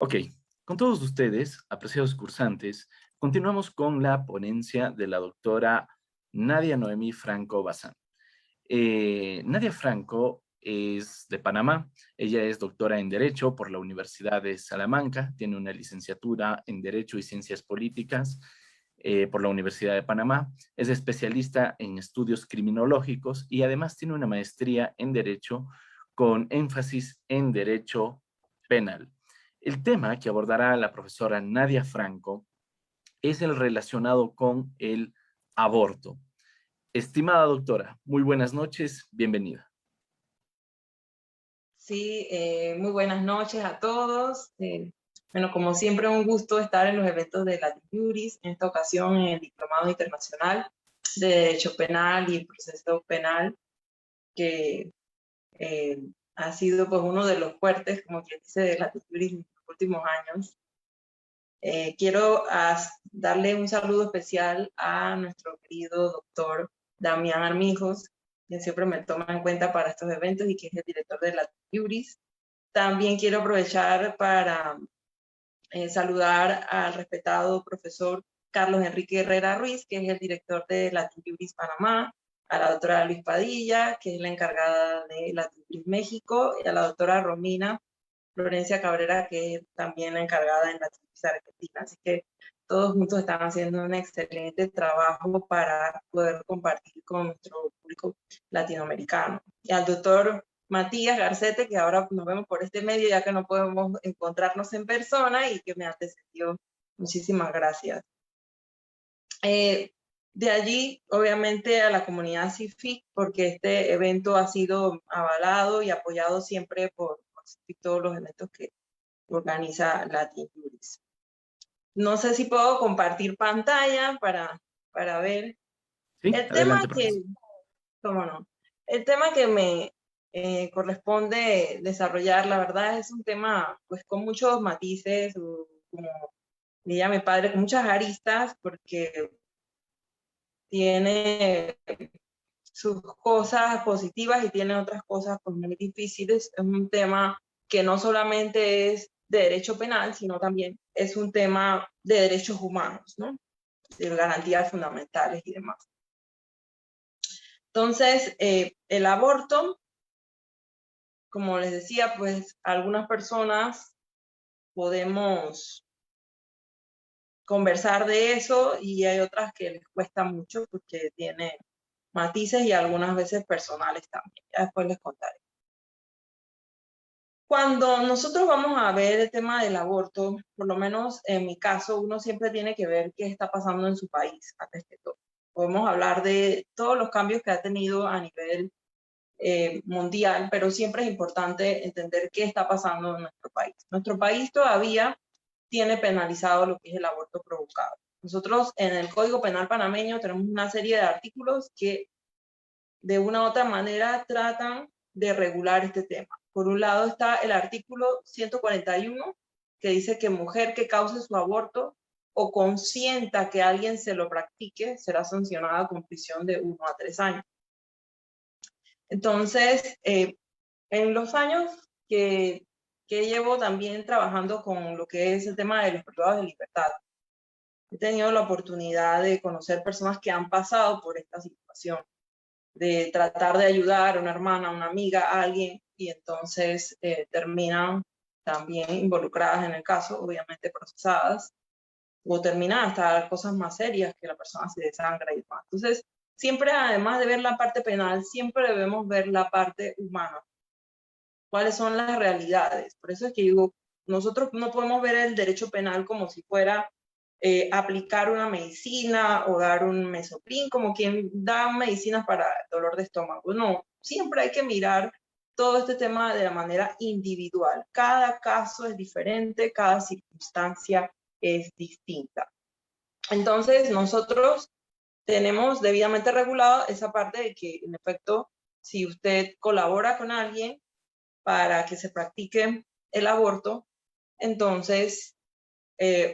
Ok, con todos ustedes, apreciados cursantes, continuamos con la ponencia de la doctora Nadia Noemí Franco Bazán. Nadia Franco es de Panamá. Ella es doctora en Derecho por la Universidad de Salamanca, tiene una licenciatura en Derecho y Ciencias Políticas por la Universidad de Panamá, es especialista en estudios criminológicos y además tiene una maestría en Derecho con énfasis en Derecho Penal. El tema que abordará la profesora Nadia Franco es el relacionado con el aborto. Estimada doctora, muy buenas noches, bienvenida. Sí, muy buenas noches a todos. Bueno, como siempre, un gusto estar en los eventos de Latin Juris, en esta ocasión en el Diplomado Internacional de Derecho Penal y Proceso Penal, que ha sido pues uno de los fuertes, como quien dice, de Latin Juris en los últimos años. Quiero darle un saludo especial a nuestro querido doctor Damián Armijos, quien siempre me toma en cuenta para estos eventos y que es el director de Latin Juris. También quiero aprovechar para saludar al respetado profesor Carlos Enrique Herrera Ruiz, que es el director de Latin Juris Panamá, a la doctora Luis Padilla, que es la encargada de Latin Juris México, y a la doctora Romina Florencia Cabrera, que es también la encargada en Latin Juris Argentina. Así que todos juntos están haciendo un excelente trabajo para poder compartir con nuestro público latinoamericano. Y al doctor Matías Garcete, que ahora nos vemos por este medio, ya que no podemos encontrarnos en persona y que me antecedió. Muchísimas gracias. De allí, obviamente, a la comunidad CIFIC, porque este evento ha sido avalado y apoyado siempre por todos los eventos que organiza Latin Juris. No sé si puedo compartir pantalla para ver. Sí, El tema adelante, profesor. cómo no, el tema que me corresponde desarrollar, la verdad, es un tema pues con muchos matices, o, como diría mi padre, con muchas aristas, porque tiene sus cosas positivas y tiene otras cosas pues, muy difíciles. Es un tema que no solamente es de derecho penal, sino también es un tema de derechos humanos, ¿no? De garantías fundamentales y demás. Entonces, el aborto, como les decía, pues algunas personas podemos conversar de eso y hay otras que les cuesta mucho porque tiene matices y algunas veces personales también. Ya después les contaré. Cuando nosotros vamos a ver el tema del aborto, por lo menos en mi caso, uno siempre tiene que ver qué está pasando en su país antes que todo. Podemos hablar de todos los cambios que ha tenido a nivel mundial, pero siempre es importante entender qué está pasando en nuestro país. Nuestro país todavía tiene penalizado lo que es el aborto provocado. Nosotros en el Código Penal panameño tenemos una serie de artículos que de una u otra manera tratan de regular este tema. Por un lado está el artículo 141, que dice que mujer que cause su aborto o consienta que alguien se lo practique será sancionada con prisión de 1 a 3 años. Entonces, en los años que llevo también trabajando con lo que es el tema de los privados de libertad, he tenido la oportunidad de conocer personas que han pasado por esta situación, de tratar de ayudar a una hermana, a una amiga, a alguien, y entonces terminan también involucradas en el caso, obviamente procesadas, o terminan hasta cosas más serias, que la persona se desangra y demás. Entonces, siempre, además de ver la parte penal, siempre debemos ver la parte humana. ¿Cuáles son las realidades? Por eso es que digo, nosotros no podemos ver el derecho penal como si fuera aplicar una medicina o dar un mesoprín, como quien da medicinas para dolor de estómago. No, siempre hay que mirar todo este tema de la manera individual. Cada caso es diferente, cada circunstancia es distinta. Entonces, nosotros tenemos debidamente regulado esa parte de que, en efecto, si usted colabora con alguien para que se practique el aborto, entonces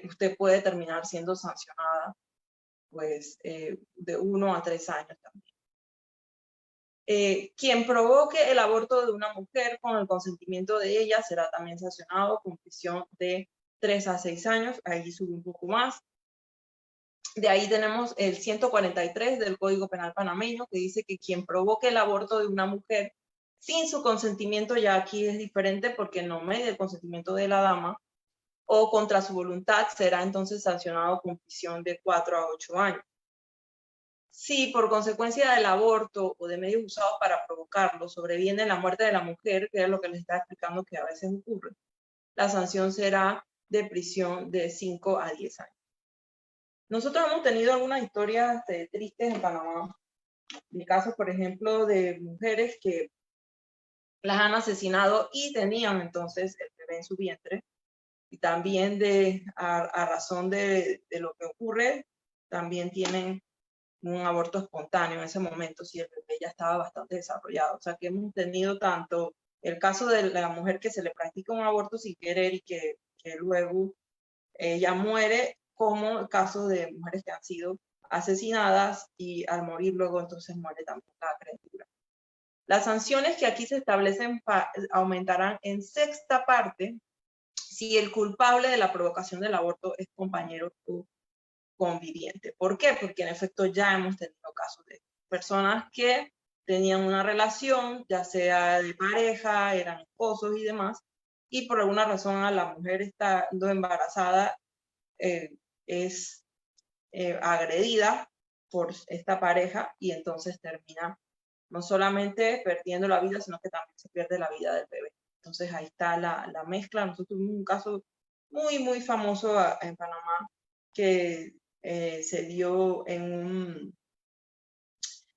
usted puede terminar siendo sancionada pues, de 1 a 3 años también. Quien provoque el aborto de una mujer con el consentimiento de ella será también sancionado con prisión de 3 a 6 años, ahí sube un poco más. De ahí tenemos el 143 del Código Penal panameño, que dice que quien provoque el aborto de una mujer sin su consentimiento, ya aquí es diferente porque no media el consentimiento de la dama, o contra su voluntad, será entonces sancionado con prisión de 4 a 8 años. Si por consecuencia del aborto o de medios usados para provocarlo sobreviene la muerte de la mujer, que es lo que les estaba explicando que a veces ocurre, la sanción será de prisión de 5 a 10 años. Nosotros hemos tenido algunas historias tristes en Panamá, de casos, por ejemplo, de mujeres que las han asesinado y tenían entonces el bebé en su vientre, y también a razón de lo que ocurre, también tienen un aborto espontáneo en ese momento, si el bebé ya estaba bastante desarrollado. O sea que hemos tenido tanto el caso de la mujer que se le practica un aborto sin querer y que luego ella muere, como el caso de mujeres que han sido asesinadas y al morir luego entonces muere también la criatura. Las sanciones que aquí se establecen aumentarán en sexta parte si el culpable de la provocación del aborto es compañero o conviviente. ¿Por qué? Porque en efecto ya hemos tenido casos de personas que tenían una relación, ya sea de pareja, eran esposos y demás, y por alguna razón a la mujer estando embarazada es agredida por esta pareja y entonces termina no solamente perdiendo la vida, sino que también se pierde la vida del bebé. Entonces ahí está la mezcla. Nosotros tuvimos un caso muy, muy famoso en Panamá que se dio en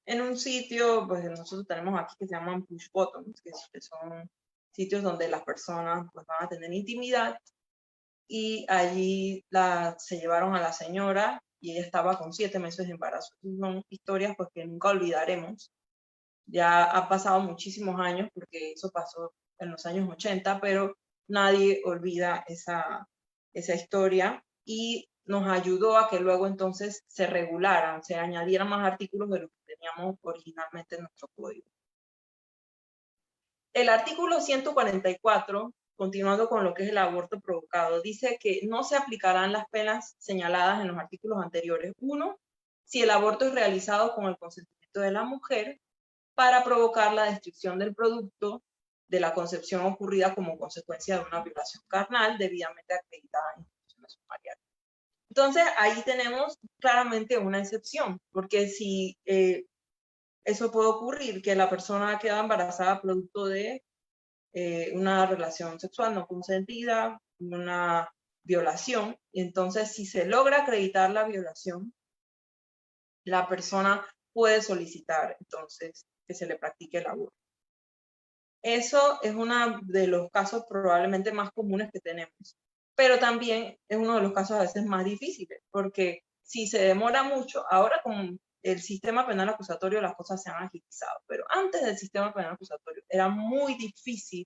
un sitio, pues nosotros tenemos aquí que se llaman push bottoms, que son sitios donde las personas pues, van a tener intimidad, y allí se llevaron a la señora y ella estaba con 7 meses de embarazo. Son historias pues que nunca olvidaremos. Ya ha pasado muchísimos años porque eso pasó en los años 80, pero nadie olvida esa historia y nos ayudó a que luego entonces se regularan, se añadieran más artículos de los que teníamos originalmente en nuestro código. El artículo 144, continuando con lo que es el aborto provocado, dice que no se aplicarán las penas señaladas en los artículos anteriores. 1, si el aborto es realizado con el consentimiento de la mujer para provocar la destrucción del producto de la concepción ocurrida como consecuencia de una violación carnal debidamente acreditada en instituciones sumariales. Entonces, ahí tenemos claramente una excepción, porque si eso puede ocurrir, que la persona queda embarazada producto de una relación sexual no consentida, una violación, y entonces si se logra acreditar la violación, la persona puede solicitar entonces que se le practique el aborto. Eso es uno de los casos probablemente más comunes que tenemos, pero también es uno de los casos a veces más difíciles, porque si se demora mucho, ahora con el sistema penal acusatorio las cosas se han agilizado, pero antes del sistema penal acusatorio era muy difícil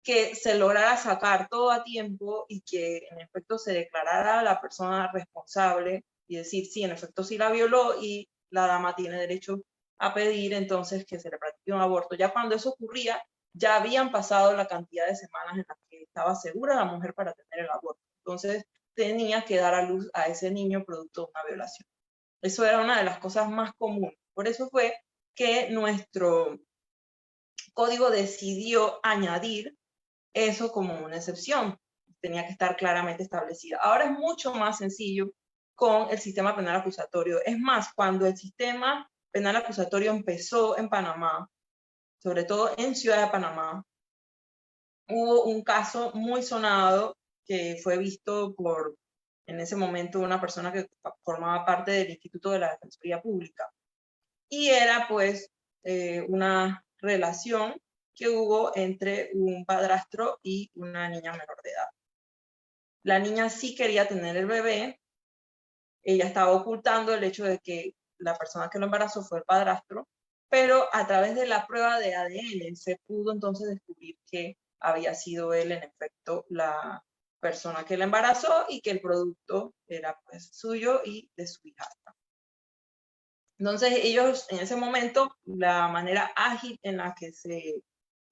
que se lograra sacar todo a tiempo y que en efecto se declarara a la persona responsable y decir, sí, en efecto sí la violó y la dama tiene derecho a pedir entonces que se le practique un aborto. Ya cuando eso ocurría, ya habían pasado la cantidad de semanas en las que estaba segura la mujer para tener el aborto. Entonces tenía que dar a luz a ese niño producto de una violación. Eso era una de las cosas más comunes. Por eso fue que nuestro código decidió añadir eso como una excepción. Tenía que estar claramente establecida. Ahora es mucho más sencillo con el sistema penal acusatorio. Es más, cuando el sistema penal acusatorio empezó en Panamá, sobre todo en Ciudad de Panamá, hubo un caso muy sonado que fue visto por, en ese momento, una persona que formaba parte del Instituto de la Defensoría Pública. Y era pues una relación que hubo entre un padrastro y una niña menor de edad. La niña sí quería tener el bebé, ella estaba ocultando el hecho de que la persona que lo embarazó fue el padrastro, pero a través de la prueba de ADN se pudo entonces descubrir que había sido él en efecto la persona que la embarazó y que el producto era pues suyo y de su hija. Entonces ellos en ese momento, la manera ágil en la que se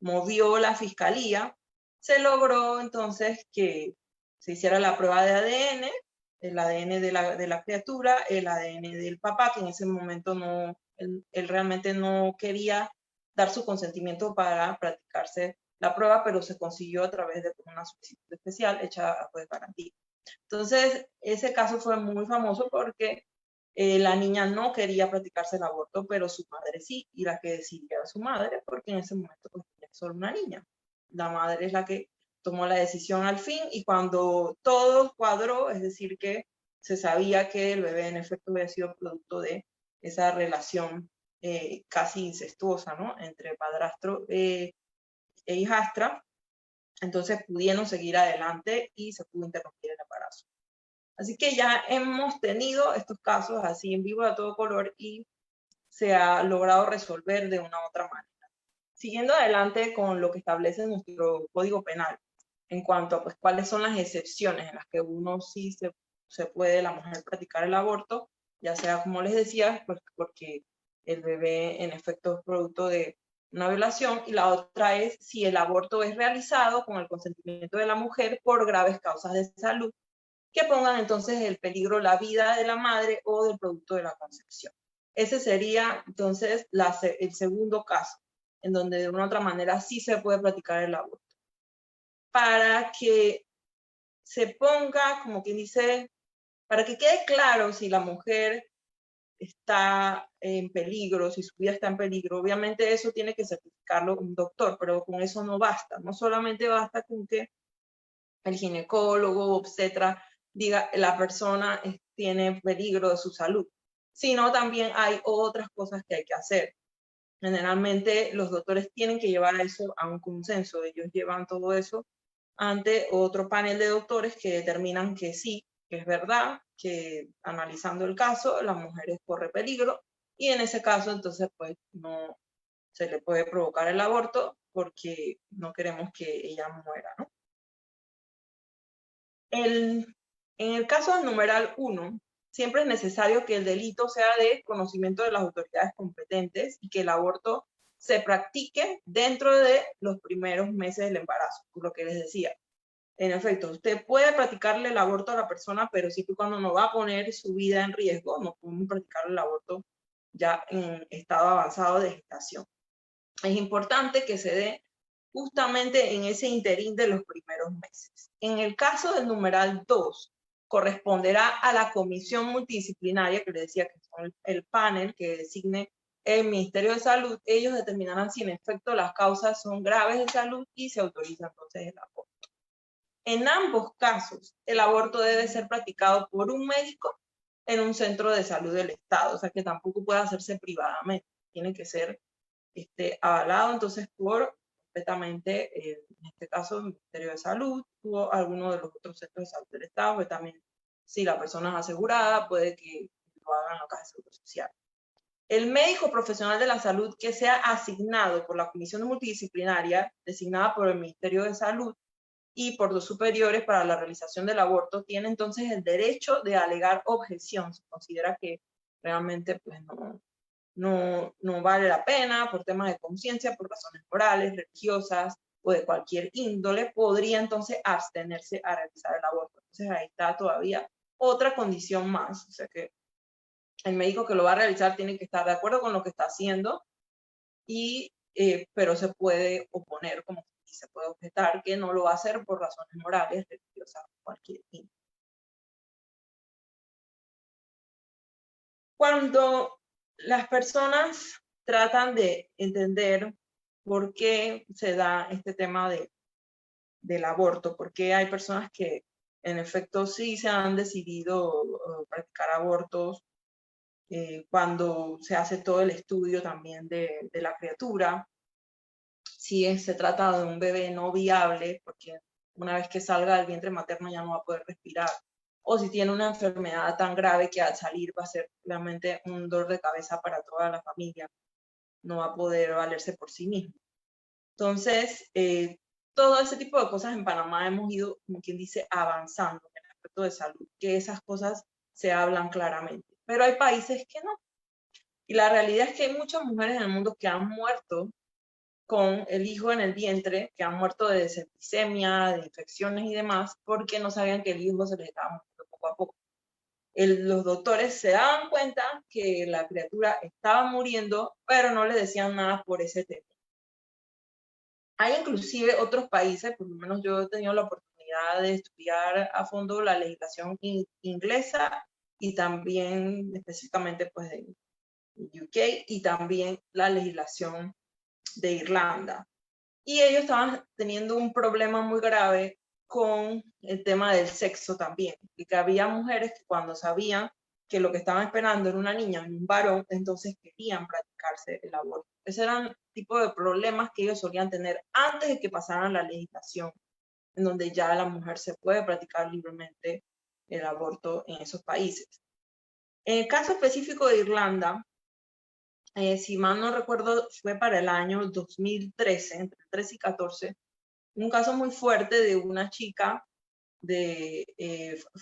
movió la fiscalía, se logró entonces que se hiciera la prueba de ADN, el ADN de la criatura, el ADN del papá, que en ese momento no, él realmente no quería dar su consentimiento para practicarse la prueba, pero se consiguió a través de una solicitud especial hecha a juez de garantía. Entonces, ese caso fue muy famoso porque la niña no quería practicarse el aborto, pero su madre sí, y la que decidía era su madre, porque en ese momento pues, era solo una niña. La madre es la que tomó la decisión al fin, y cuando todo cuadró, es decir, que se sabía que el bebé en efecto había sido producto de esa relación casi incestuosa, ¿no? Entre padrastro e hijastra, entonces pudieron seguir adelante y se pudo interrumpir el embarazo. Así que ya hemos tenido estos casos así en vivo a todo color y se ha logrado resolver de una u otra manera. Siguiendo adelante con lo que establece nuestro Código Penal, en cuanto a pues, cuáles son las excepciones en las que uno sí se puede, la mujer, practicar el aborto, ya sea, como les decía, pues, porque el bebé en efecto es producto de una violación, y la otra es si el aborto es realizado con el consentimiento de la mujer por graves causas de salud, que pongan entonces en peligro la vida de la madre o del producto de la concepción. Ese sería entonces el segundo caso, en donde de una u otra manera sí se puede practicar el aborto. Para que se ponga, como quien dice, para que quede claro si la mujer está en peligro, si su vida está en peligro, obviamente eso tiene que certificarlo un doctor, pero con eso no basta. No solamente basta con que el ginecólogo, obstetra, diga la persona tiene peligro de su salud, sino también hay otras cosas que hay que hacer. Generalmente los doctores tienen que llevar eso a un consenso, ellos llevan todo eso ante otro panel de doctores que determinan que sí, que es verdad, que analizando el caso, la mujer corre peligro, y en ese caso entonces pues no se le puede provocar el aborto porque no queremos que ella muera, ¿no? En el caso del numeral 1, siempre es necesario que el delito sea de conocimiento de las autoridades competentes y que el aborto se practique dentro de los primeros meses del embarazo, por lo que les decía. En efecto, usted puede practicarle el aborto a la persona, pero siempre y cuando no va a poner su vida en riesgo, no podemos practicarle el aborto ya en estado avanzado de gestación. Es importante que se dé justamente en ese interín de los primeros meses. En el caso del numeral 2, corresponderá a la comisión multidisciplinaria, que le decía que son el panel que designe el Ministerio de Salud. Ellos determinarán si en efecto las causas son graves de salud y se autoriza entonces el aborto. En ambos casos, el aborto debe ser practicado por un médico en un centro de salud del Estado, o sea que tampoco puede hacerse privadamente, tiene que ser avalado entonces por completamente, en este caso, el Ministerio de Salud o alguno de los otros centros de salud del Estado, que también, si la persona es asegurada, puede que lo hagan en la Caja de Seguro Social. El médico profesional de la salud que sea asignado por la comisión multidisciplinaria, designada por el Ministerio de Salud y por los superiores para la realización del aborto, tiene entonces el derecho de alegar objeción. Se considera que realmente pues, no vale la pena por temas de conciencia, por razones morales, religiosas o de cualquier índole, podría entonces abstenerse a realizar el aborto. Entonces ahí está todavía otra condición más, o sea que el médico que lo va a realizar tiene que estar de acuerdo con lo que está haciendo, pero se puede oponer, como se puede objetar que no lo va a hacer por razones morales, religiosas o cualquier índole. Cuando las personas tratan de entender por qué se da este tema del aborto, porque hay personas que en efecto sí se han decidido practicar abortos cuando se hace todo el estudio también de la criatura, si se trata de un bebé no viable, porque una vez que salga del vientre materno ya no va a poder respirar, o si tiene una enfermedad tan grave que al salir va a ser realmente un dolor de cabeza para toda la familia, no va a poder valerse por sí mismo. Entonces, todo ese tipo de cosas en Panamá hemos ido, como quien dice, avanzando en el aspecto de salud, que esas cosas se hablan claramente. Pero hay países que no. Y la realidad es que hay muchas mujeres en el mundo que han muerto con el hijo en el vientre, que han muerto de septicemia, de infecciones y demás, porque no sabían que el hijo se les estaba muriendo poco a poco. Los doctores se daban cuenta que la criatura estaba muriendo, pero no le decían nada por ese tema. Hay inclusive otros países, por lo menos yo he tenido la oportunidad de estudiar a fondo la legislación inglesa y también específicamente pues de UK y también la legislación de Irlanda. Y ellos estaban teniendo un problema muy grave con el tema del sexo también, y que había mujeres que cuando sabían que lo que estaban esperando era una niña o un varón, entonces querían practicarse el aborto. Ese eran el tipo de problemas que ellos solían tener antes de que pasaran la legislación, en donde ya la mujer se puede practicar libremente el aborto en esos países. En el caso específico de Irlanda, si mal no recuerdo, fue para el año 2013, entre 13 y 14, un caso muy fuerte de una chica de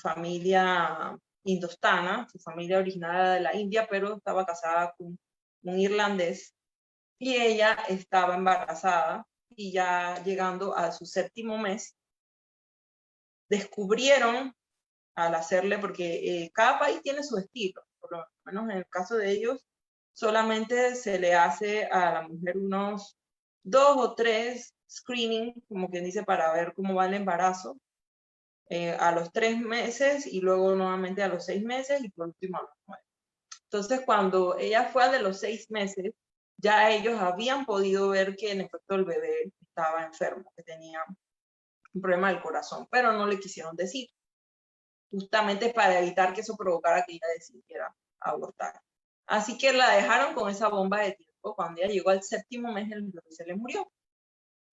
familia indostana, su familia originaria de la India, pero estaba casada con un irlandés, y ella estaba embarazada y ya llegando a su 7º mes, descubrieron al hacerle, porque cada país tiene su estilo, por lo menos en el caso de ellos, solamente se le hace a la mujer unos 2 o 3 screening, como quien dice, para ver cómo va el embarazo, a los 3 meses y luego nuevamente a los 6 meses y por último a los 9. Entonces, cuando ella fue a de los 6 meses, ya ellos habían podido ver que en efecto el bebé estaba enfermo, que tenía un problema del corazón, pero no le quisieron decir, justamente para evitar que eso provocara que ella decidiera abortar. Así que la dejaron con esa bomba de tiempo. Cuando ella llegó al 7º mes, el bebé se le murió.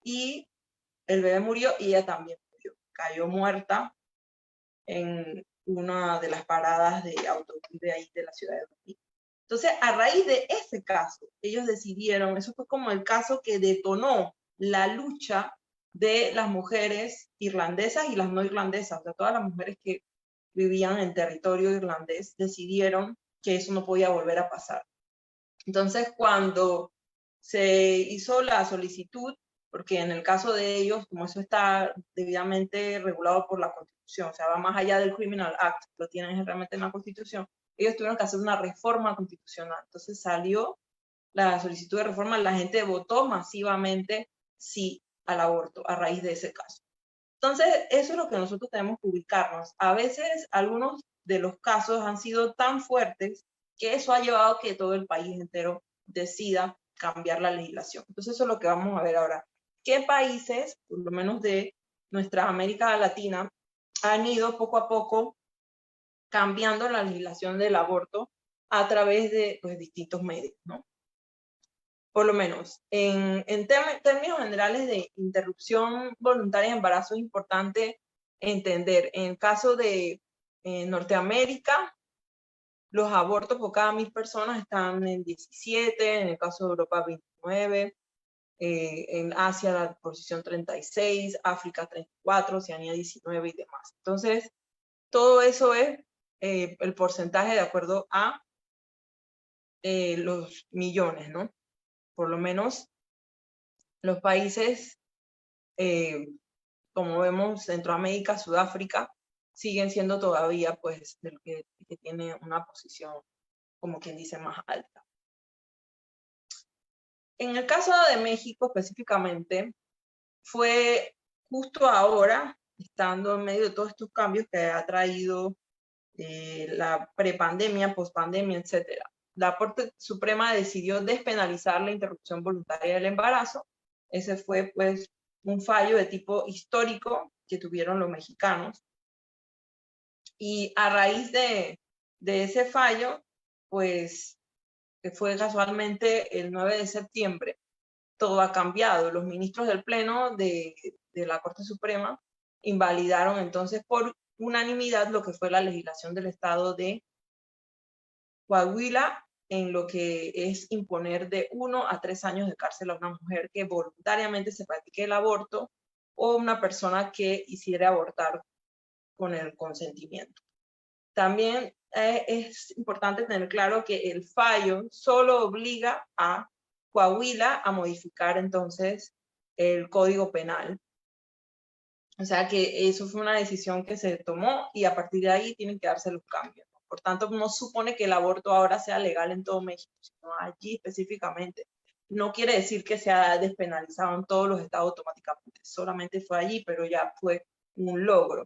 Y el bebé murió y ella también murió. Cayó muerta en una de las paradas de autobús de ahí de la ciudad de Madrid. Entonces, a raíz de ese caso, ellos decidieron, eso fue como el caso que detonó la lucha de las mujeres irlandesas y las no irlandesas, o sea, todas las mujeres que vivían en territorio irlandés decidieron que eso no podía volver a pasar. Entonces, cuando se hizo la solicitud, porque en el caso de ellos, como eso está debidamente regulado por la Constitución, o sea, va más allá del Criminal Act, lo tienen realmente en la Constitución, ellos tuvieron que hacer una reforma constitucional. Entonces salió la solicitud de reforma, la gente votó masivamente sí al aborto a raíz de ese caso. Entonces, eso es lo que nosotros tenemos que ubicarnos. A veces, algunos de los casos han sido tan fuertes que eso ha llevado a que todo el país entero decida cambiar la legislación. Entonces, eso es lo que vamos a ver ahora. ¿Qué países, por lo menos de nuestra América Latina, han ido poco a poco cambiando la legislación del aborto a través de pues, distintos medios, ¿no? Por lo menos, en términos generales de interrupción voluntaria de embarazo es importante entender, en el caso de Norteamérica, los abortos por cada 1000 personas están en 17, en el caso de Europa 29, en Asia la posición 36, África 34, Oceanía 19 y demás. Entonces, todo eso es el porcentaje de acuerdo a los millones, ¿no? Por lo menos los países, como vemos, Centroamérica, Sudáfrica, siguen siendo todavía, pues, del que tiene una posición, como quien dice, más alta. En el caso de México específicamente, fue justo ahora, estando en medio de todos estos cambios que ha traído la prepandemia, pospandemia, etcétera. La Corte Suprema decidió despenalizar la interrupción voluntaria del embarazo. Ese fue, pues, un fallo de tipo histórico que tuvieron los mexicanos. Y a raíz de ese fallo, pues, que fue casualmente el 9 de septiembre, todo ha cambiado. Los ministros del Pleno de la Corte Suprema invalidaron entonces por unanimidad lo que fue la legislación del estado de Coahuila en lo que es imponer de 1 a 3 años de cárcel a una mujer que voluntariamente se practique el aborto o una persona que hiciera abortar con el consentimiento. También es importante tener claro que el fallo solo obliga a Coahuila a modificar entonces el Código Penal. O sea que eso fue una decisión que se tomó y a partir de ahí tienen que darse los cambios. Por tanto, no supone que el aborto ahora sea legal en todo México, sino allí específicamente. No quiere decir que sea despenalizado en todos los estados automáticamente, solamente fue allí, pero ya fue un logro.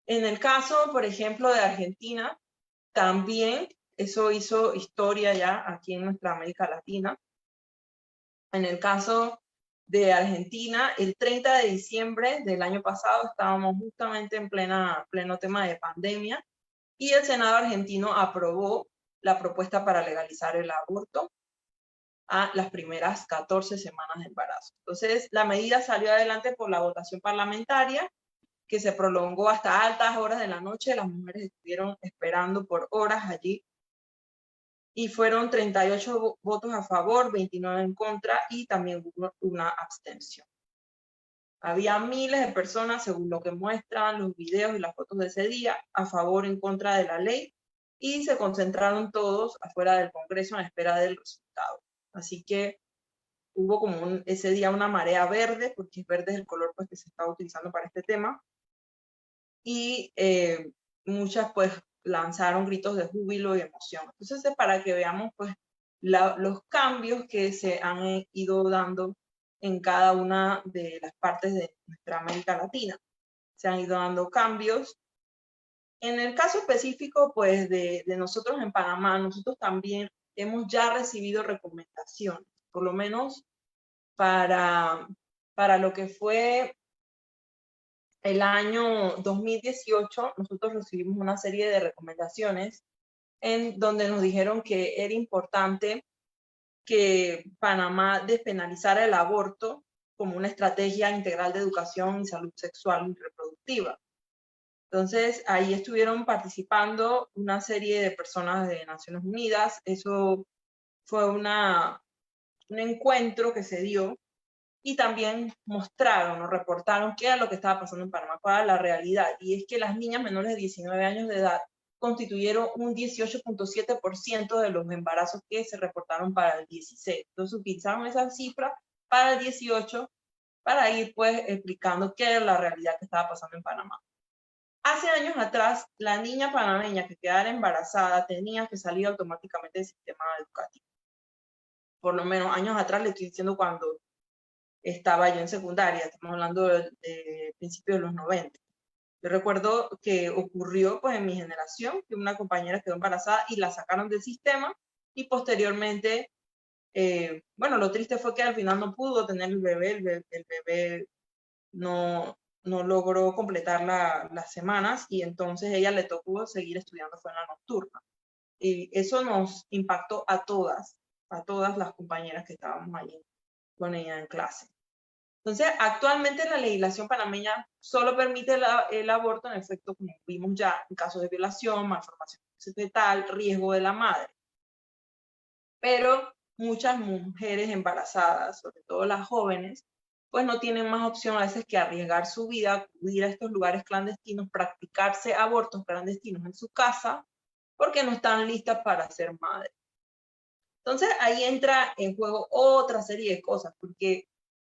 En el caso, por ejemplo, de Argentina, también eso hizo historia ya aquí en nuestra América Latina. En el caso de Argentina, el 30 de diciembre del año pasado estábamos justamente en pleno tema de pandemia y el Senado argentino aprobó la propuesta para legalizar el aborto a las primeras 14 semanas de embarazo. Entonces, la medida salió adelante por la votación parlamentaria que se prolongó hasta altas horas de la noche. Las mujeres estuvieron esperando por horas allí y fueron 38 votos a favor, 29 en contra y también hubo una abstención. Había miles de personas, según lo que muestran los videos y las fotos de ese día, a favor o en contra de la ley y se concentraron todos afuera del Congreso en espera del resultado. Así que hubo como ese día una marea verde, porque verde es el color pues, que se estaba utilizando para este tema, y muchas pues lanzaron gritos de júbilo y emoción. Entonces es para que veamos pues los cambios que se han ido dando en cada una de las partes de nuestra América Latina. Se han ido dando cambios. En el caso específico pues de nosotros en Panamá, nosotros también hemos ya recibido recomendaciones, por lo menos para lo que fue el año 2018, nosotros recibimos una serie de recomendaciones en donde nos dijeron que era importante que Panamá despenalizara el aborto como una estrategia integral de educación y salud sexual y reproductiva. Entonces, ahí estuvieron participando una serie de personas de Naciones Unidas. Eso fue un encuentro que se dio y también mostraron o reportaron qué era lo que estaba pasando en Panamá, cuál era la realidad. Y es que las niñas menores de 19 años de edad constituyeron un 18.7% de los embarazos que se reportaron para el 16. Entonces utilizaron esa cifra para el 18 para ir pues explicando qué era la realidad que estaba pasando en Panamá. Hace años atrás, la niña panameña que quedara embarazada tenía que salir automáticamente del sistema educativo. Por lo menos años atrás, le estoy diciendo cuando estaba yo en secundaria, estamos hablando de principios de los 90. Yo recuerdo que ocurrió pues en mi generación, que una compañera quedó embarazada y la sacaron del sistema y posteriormente, bueno, lo triste fue que al final no pudo tener el bebé no logró completar las semanas y entonces ella le tocó seguir estudiando, fue en la nocturna. Y eso nos impactó a todas las compañeras que estábamos allí con ella en clase. Entonces, actualmente la legislación panameña solo permite el aborto, en efecto, como vimos ya, en casos de violación, malformación fetal, riesgo de la madre. Pero muchas mujeres embarazadas, sobre todo las jóvenes, pues no tienen más opción a veces que arriesgar su vida, acudir a estos lugares clandestinos, practicarse abortos clandestinos en su casa, porque no están listas para ser madres. Entonces, ahí entra en juego otra serie de cosas, porque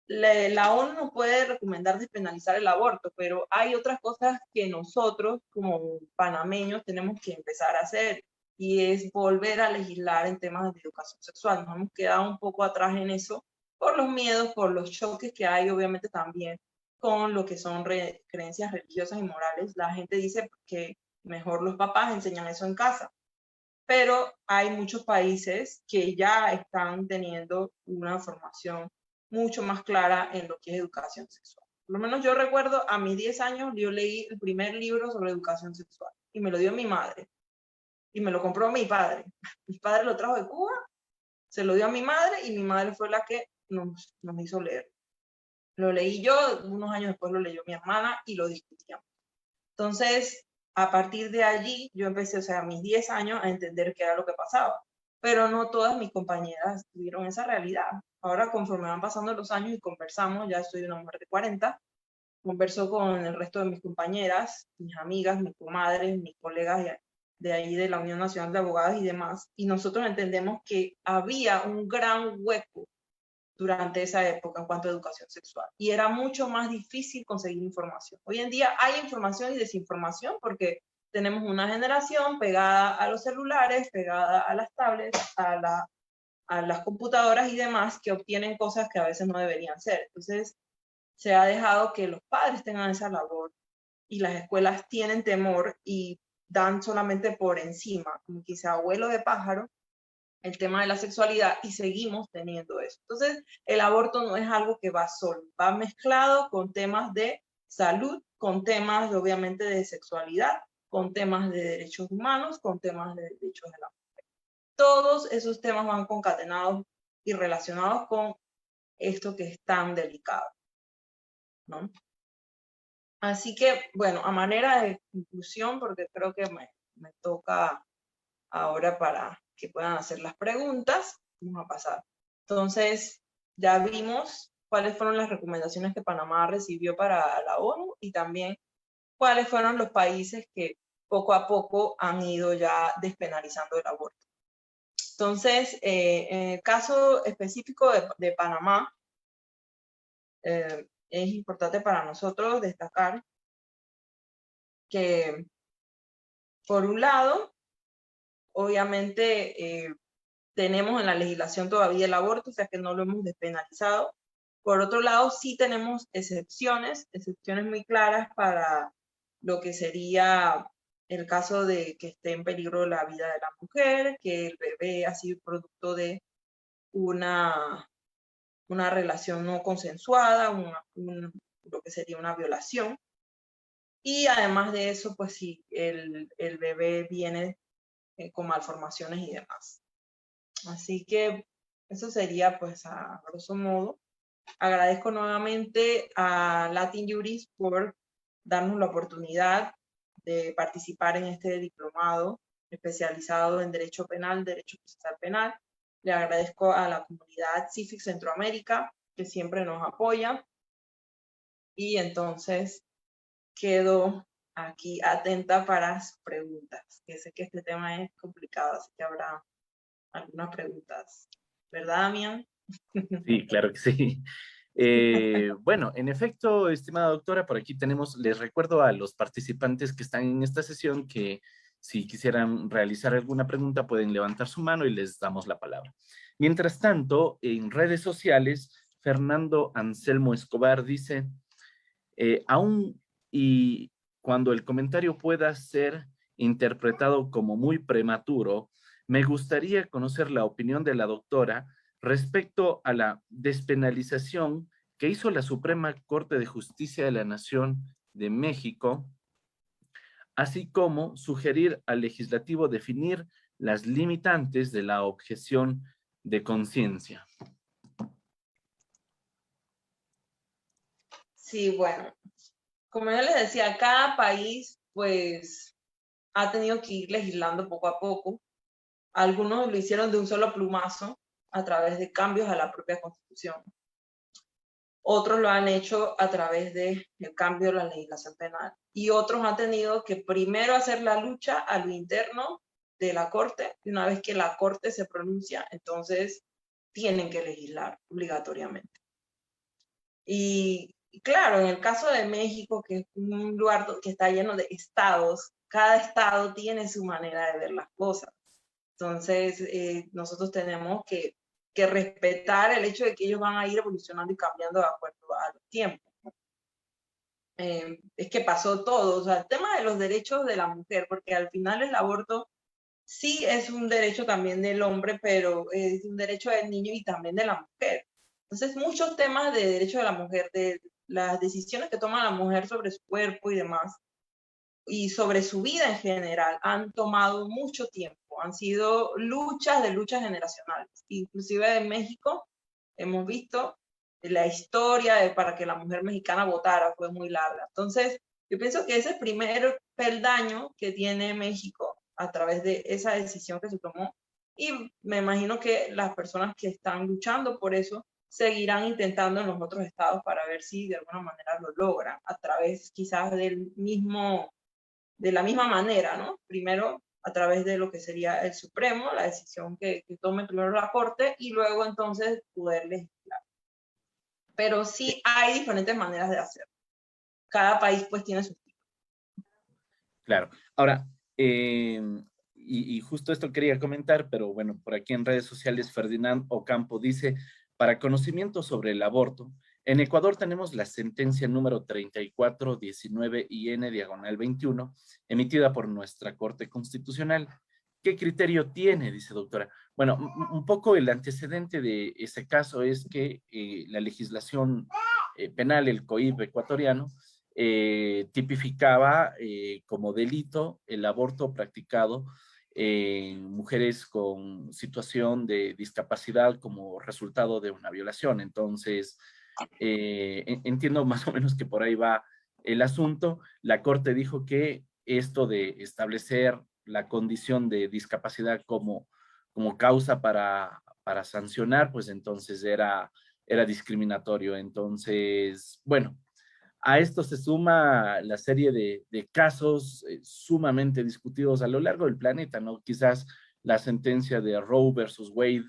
la ONU nos puede recomendar despenalizar el aborto, pero hay otras cosas que nosotros como panameños tenemos que empezar a hacer y es volver a legislar en temas de educación sexual. Nos hemos quedado un poco atrás en eso por los miedos, por los choques que hay, obviamente también con lo que son creencias religiosas y morales. La gente dice que mejor los papás enseñan eso en casa, pero hay muchos países que ya están teniendo una formación mucho más clara en lo que es educación sexual. Por lo menos yo recuerdo a mis 10 años, yo leí el primer libro sobre educación sexual y me lo dio mi madre y me lo compró mi padre. Mi padre lo trajo de Cuba, se lo dio a mi madre y mi madre fue la que nos hizo leer. Lo leí yo, unos años después lo leyó mi hermana y lo discutíamos. Entonces, a partir de allí, yo empecé, o sea, a mis 10 años, a entender qué era lo que pasaba. Pero no todas mis compañeras tuvieron esa realidad. Ahora, conforme van pasando los años y conversamos, ya soy una mujer de 40, converso con el resto de mis compañeras, mis amigas, mis comadres, mis colegas de ahí de la Unión Nacional de Abogados y demás, y nosotros entendemos que había un gran hueco durante esa época en cuanto a educación sexual. Y era mucho más difícil conseguir información. Hoy en día hay información y desinformación porque tenemos una generación pegada a los celulares, pegada a las tablets, a las computadoras y demás, que obtienen cosas que a veces no deberían ser. Entonces, se ha dejado que los padres tengan esa labor y las escuelas tienen temor y dan solamente por encima, como quizá abuelo de pájaro, el tema de la sexualidad, y seguimos teniendo eso. Entonces, el aborto no es algo que va solo, va mezclado con temas de salud, con temas obviamente de sexualidad, con temas de derechos humanos, con temas de derechos de la mujer. Todos esos temas van concatenados y relacionados con esto que es tan delicado, ¿no? Así que, bueno, a manera de conclusión, porque creo que me toca ahora para que puedan hacer las preguntas, vamos a pasar. Entonces, ya vimos cuáles fueron las recomendaciones que Panamá recibió para la ONU y también cuáles fueron los países que poco a poco han ido ya despenalizando el aborto. Entonces, en el caso específico de Panamá, es importante para nosotros destacar que, por un lado, obviamente tenemos en la legislación todavía el aborto, o sea que no lo hemos despenalizado. Por otro lado, sí tenemos excepciones muy claras para lo que sería el caso de que esté en peligro la vida de la mujer, que el bebé ha sido producto de una relación no consensuada, lo que sería una violación. Y además de eso, pues sí, el bebé viene con malformaciones y demás. Así que eso sería, pues, a grosso modo. Agradezco nuevamente a Latin Juris por darnos la oportunidad de participar en este diplomado especializado en Derecho Penal, Derecho Procesal Penal. Le agradezco a la comunidad CIFIC Centroamérica, que siempre nos apoya. Y entonces quedo aquí atenta para sus preguntas, que sé que este tema es complicado, así que habrá algunas preguntas. ¿Verdad, Damián? Sí, claro que sí. Bueno, en efecto, estimada doctora, por aquí tenemos, les recuerdo a los participantes que están en esta sesión que si quisieran realizar alguna pregunta pueden levantar su mano y les damos la palabra. Mientras tanto, en redes sociales, Fernando Anselmo Escobar dice, aún y cuando el comentario pueda ser interpretado como muy prematuro, me gustaría conocer la opinión de la doctora respecto a la despenalización que hizo la Suprema Corte de Justicia de la Nación de México, así como sugerir al legislativo definir las limitantes de la objeción de conciencia. Sí, bueno, como yo les decía, cada país pues ha tenido que ir legislando poco a poco. Algunos lo hicieron de un solo plumazo a través de cambios a la propia Constitución. Otros lo han hecho a través del cambio de la legislación penal. Y otros han tenido que primero hacer la lucha a lo interno de la Corte, y una vez que la Corte se pronuncia, entonces tienen que legislar obligatoriamente. Y claro, en el caso de México, que es un lugar que está lleno de estados, cada estado tiene su manera de ver las cosas. Entonces, nosotros tenemos que respetar el hecho de que ellos van a ir evolucionando y cambiando de acuerdo a los tiempos. Es que pasó todo, o sea, el tema de los derechos de la mujer, porque al final el aborto sí es un derecho también del hombre, pero es un derecho del niño y también de la mujer. Entonces, muchos temas de derecho de la mujer, de las decisiones que toma la mujer sobre su cuerpo y demás, y sobre su vida en general, han tomado mucho tiempo. Han sido luchas generacionales. Inclusive en México hemos visto la historia para que la mujer mexicana votara fue muy larga. Entonces, yo pienso que ese primer peldaño que tiene México a través de esa decisión que se tomó, y me imagino que las personas que están luchando por eso seguirán intentando en los otros estados para ver si de alguna manera lo logran, a través quizás de la misma manera, ¿no? Primero a través de lo que sería el Supremo, la decisión que tome primero la Corte, y luego entonces poder legislar. pero sí hay diferentes maneras de hacerlo. Cada país pues tiene su... Claro. Ahora, y justo esto quería comentar, pero bueno, por aquí en redes sociales Ferdinand Ocampo dice, para conocimiento sobre el aborto, en Ecuador tenemos la sentencia número 3419 IN diagonal 21, emitida por nuestra Corte Constitucional. ¿Qué criterio tiene? Dice doctora. Bueno, un poco el antecedente de ese caso es que la legislación penal, el COIP ecuatoriano, tipificaba como delito el aborto practicado en mujeres con situación de discapacidad como resultado de una violación. Entonces, entiendo más o menos que por ahí va el asunto. La Corte dijo que esto de establecer la condición de discapacidad como causa para sancionar, pues entonces era discriminatorio. Entonces, bueno, a esto se suma la serie de casos sumamente discutidos a lo largo del planeta, ¿no? Quizás la sentencia de Roe versus Wade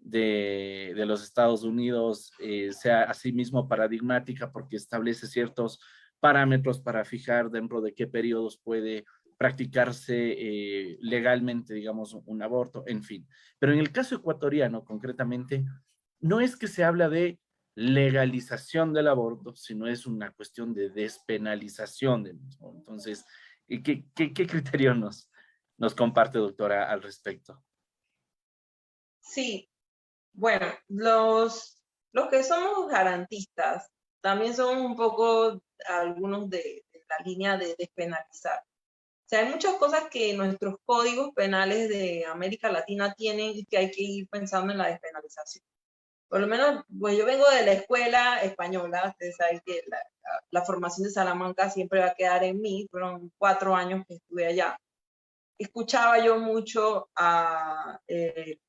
de los Estados Unidos sea asimismo paradigmática porque establece ciertos parámetros para fijar dentro de qué periodos puede practicarse legalmente, digamos, un aborto, en fin. Pero en el caso ecuatoriano, concretamente, no es que se habla de legalización del aborto, sino es una cuestión de despenalización del mismo. Entonces, ¿qué criterio nos comparte, doctora, al respecto? Sí, bueno, los que somos garantistas también son un poco algunos de la línea de despenalizar. O sea, hay muchas cosas que nuestros códigos penales de América Latina tienen y que hay que ir pensando en la despenalización. Por lo menos, pues yo vengo de la escuela española, ustedes saben que la formación de Salamanca siempre va a quedar en mí, fueron 4 años que estuve allá. Escuchaba yo mucho a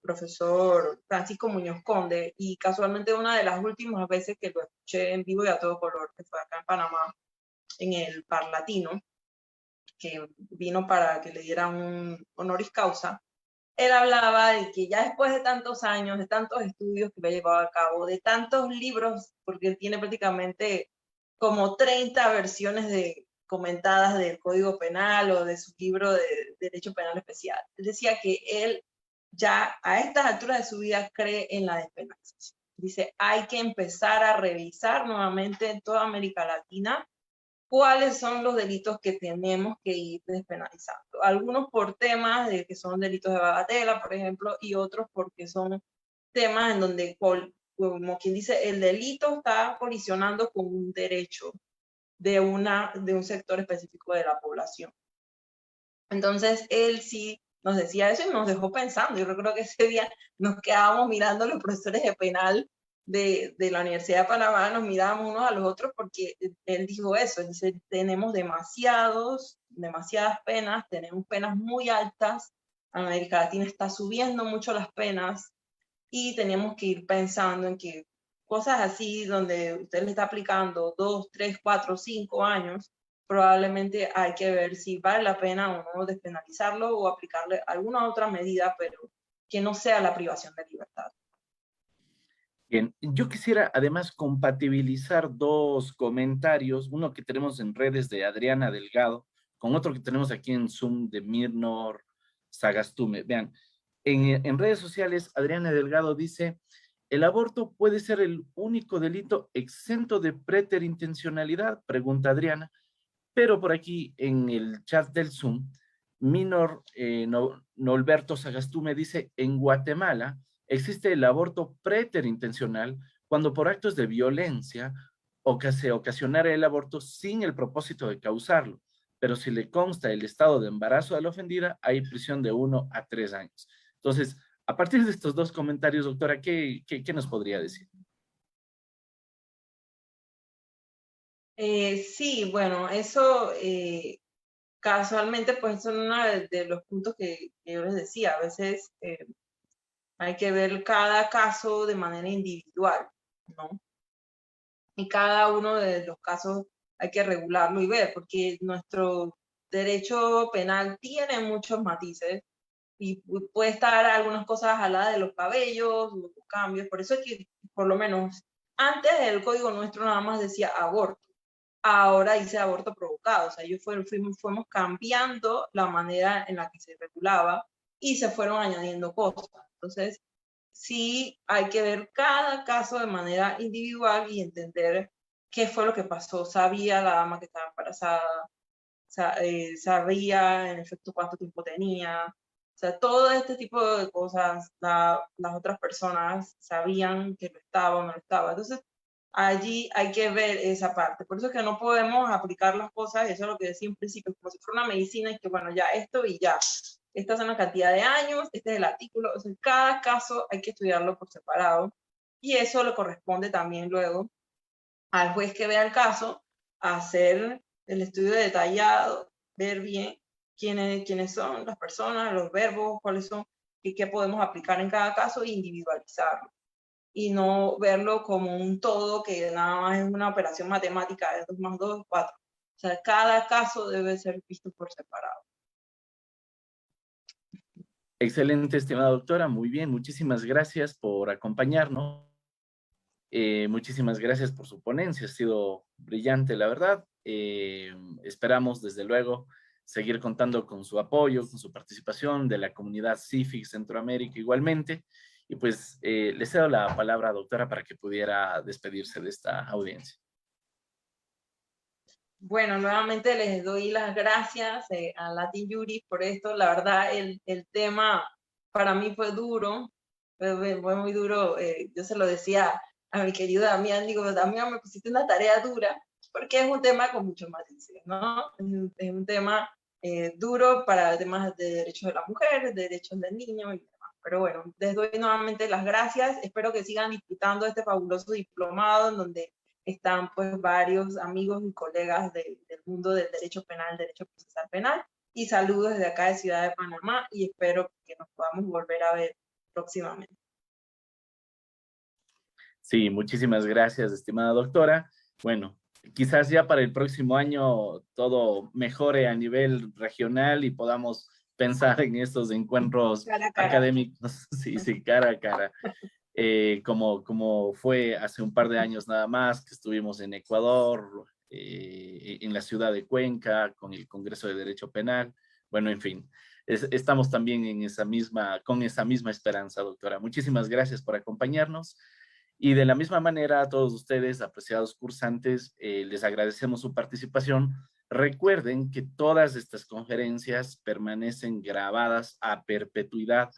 profesor Francisco Muñoz Conde y casualmente una de las últimas veces que lo escuché en vivo y a todo color, que fue acá en Panamá, en el Parlatino, que vino para que le dieran un honoris causa, él hablaba de que ya después de tantos años, de tantos estudios que había llevado a cabo, de tantos libros, porque él tiene prácticamente como 30 versiones comentadas del Código Penal o de su libro de Derecho Penal Especial. Él decía que él ya a estas alturas de su vida cree en la despenalización. Dice, hay que empezar a revisar nuevamente en toda América Latina cuáles son los delitos que tenemos que ir despenalizando. Algunos por temas de que son delitos de bagatela, por ejemplo, y otros porque son temas en donde, como quien dice, el delito está colisionando con un derecho de un sector específico de la población. Entonces, él sí nos decía eso y nos dejó pensando. Yo creo que ese día nos quedábamos mirando a los profesores de penal de la Universidad de Panamá, nos mirábamos unos a los otros porque él dijo eso, dice, tenemos demasiadas penas, tenemos penas muy altas, América Latina está subiendo mucho las penas y tenemos que ir pensando en que cosas así donde usted le está aplicando 2, 3, 4, 5 años, probablemente hay que ver si vale la pena o no despenalizarlo o aplicarle alguna otra medida, pero que no sea la privación de libertad. Bien, yo quisiera además compatibilizar dos comentarios, uno que tenemos en redes de Adriana Delgado, con otro que tenemos aquí en Zoom de Mirnor Sagastume. Vean, en redes sociales, Adriana Delgado dice, ¿el aborto puede ser el único delito exento de preterintencionalidad? Pregunta Adriana. Pero por aquí en el chat del Zoom, Minor Norberto Sagastume dice, en Guatemala existe el aborto preterintencional cuando por actos de violencia se ocasionara el aborto sin el propósito de causarlo, pero si le consta el estado de embarazo de la ofendida, hay prisión de 1 a 3 años. Entonces, a partir de estos dos comentarios, doctora, ¿qué nos podría decir? Sí, bueno, eso casualmente pues son uno de los puntos que yo les decía. A veces hay que ver cada caso de manera individual, ¿no? Y cada uno de los casos hay que regularlo y ver, porque nuestro derecho penal tiene muchos matices y puede estar algunas cosas jaladas de los cabellos, cambios. Por eso es que, por lo menos, Antes el código nuestro nada más decía aborto, ahora dice aborto provocado, o sea, fuimos cambiando la manera en la que se regulaba y se fueron añadiendo cosas. Entonces, sí hay que ver cada caso de manera individual y entender qué fue lo que pasó. ¿Sabía la dama que estaba embarazada? ¿Sabía en efecto cuánto tiempo tenía? O sea, todo este tipo de cosas, las otras personas sabían que lo estaba o no lo estaba. Entonces, allí hay que ver esa parte. Por eso es que no podemos aplicar las cosas, eso es lo que decía en principio, como si fuera una medicina y que bueno, ya esto y ya. Esta es una cantidad de años, este es el artículo. O sea, cada caso hay que estudiarlo por separado y eso le corresponde también luego al juez que vea el caso hacer el estudio detallado, ver bien quiénes son las personas, los verbos, cuáles son y qué podemos aplicar en cada caso e individualizarlo. Y no verlo como un todo que nada más es una operación matemática de 2 más 2, 4. O sea, cada caso debe ser visto por separado. Excelente, estimada doctora. Muy bien, muchísimas gracias por acompañarnos. Muchísimas gracias por su ponencia. Ha sido brillante, la verdad. Esperamos, desde luego, seguir contando con su apoyo, con su participación de la comunidad CIFIC Centroamérica igualmente. Y pues le cedo la palabra, doctora, para que pudiera despedirse de esta audiencia. Bueno, nuevamente les doy las gracias a Latin Juris por esto. La verdad, el tema para mí fue duro, fue muy duro. Yo se lo decía a mi querido Damián, digo, Damián, me pusiste una tarea dura, porque es un tema con muchos matices, ¿no? Es un tema duro para temas de derechos de la mujer, de derechos del niño y demás. Pero bueno, les doy nuevamente las gracias. Espero que sigan disfrutando de este fabuloso diplomado en donde están pues varios amigos y colegas del mundo del derecho penal, derecho procesal penal, y saludos desde acá de Ciudad de Panamá y espero que nos podamos volver a ver próximamente. Sí, muchísimas gracias, estimada doctora. Bueno, quizás ya para el próximo año todo mejore a nivel regional y podamos pensar en estos encuentros Cara a cara. académicos, sí, sí, cara a cara. Como fue hace un par de años nada más, que estuvimos en Ecuador, en la ciudad de Cuenca, con el Congreso de Derecho Penal. Bueno, en fin, estamos también con esa misma esperanza, doctora. Muchísimas gracias por acompañarnos. Y de la misma manera, a todos ustedes, apreciados cursantes, les agradecemos su participación. Recuerden que todas estas conferencias permanecen grabadas a perpetuidad.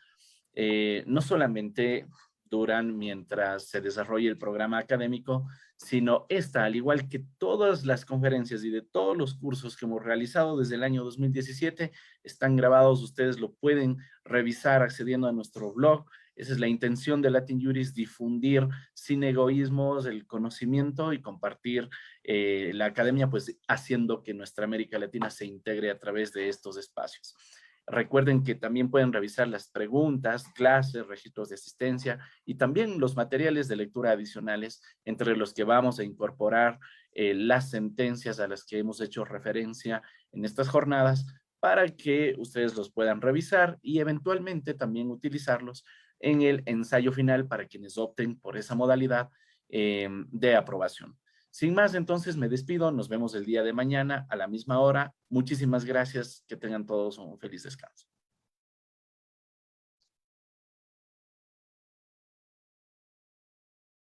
No solamente duran mientras se desarrolla el programa académico, sino esta, al igual que todas las conferencias y de todos los cursos que hemos realizado desde el año 2017, están grabados. Ustedes lo pueden revisar accediendo a nuestro blog. Esa es la intención de Latin Juris, difundir sin egoísmos el conocimiento y compartir la academia, pues haciendo que nuestra América Latina se integre a través de estos espacios. Recuerden que también pueden revisar las preguntas, clases, registros de asistencia y también los materiales de lectura adicionales, entre los que vamos a incorporar las sentencias a las que hemos hecho referencia en estas jornadas, para que ustedes los puedan revisar y eventualmente también utilizarlos en el ensayo final para quienes opten por esa modalidad de aprobación. Sin más, entonces me despido. Nos vemos el día de mañana a la misma hora. Muchísimas gracias. Que tengan todos un feliz descanso.